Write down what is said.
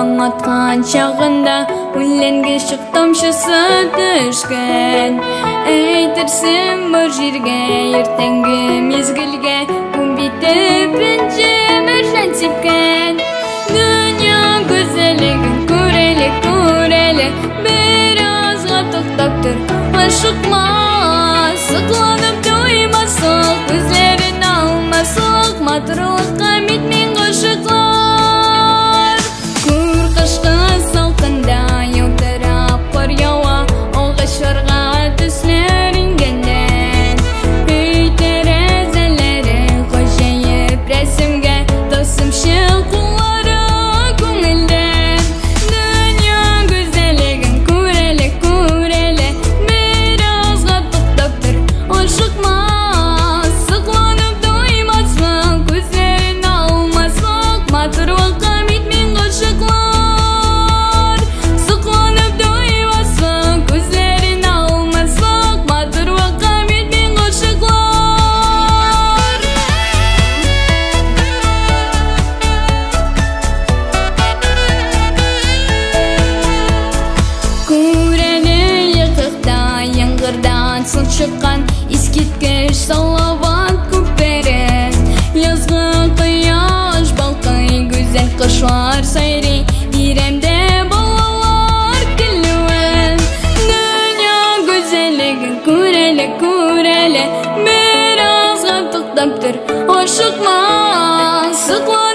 таң атқан шағында өлеңге шық тамшысы düşкен. Әйтерсің бір жерге ертеңгі мезгілге көмбетіп інжемір жан сепкен. Дүния güzelligin көрелі көрелі біразға тоқтап тұр. Ашықма, сықланып тоймасық, көзлерін алмасық, матырлыққа метмен ғашықлар. Күр қышқы салқында елтірап қор яуа, оғашарға түслер ингеннен. Үй тәрәзәлері ғажайып рәсімге тосым шылқылары көңілден. Дүния güzelligin көрелі көрелі біразға тоқтап тұр. Ашықма, сықланып тоймасық, көзлерін алмасық, матырлыққа метмен ғашықлар. Сықланып тоймасық, көзлерін алмасық, матырлыққа метмен ғашықлар. Көрәлі иқықта яңғырдан сыл шыққан ескерткіш салават көпірі. Yazғы қияш балқый, güzel қышлар сайрый, иремде балалар күлуі. Дүния güzelligin көрелі көрелі біразға тоқтап тұр. Ашықма, сықланып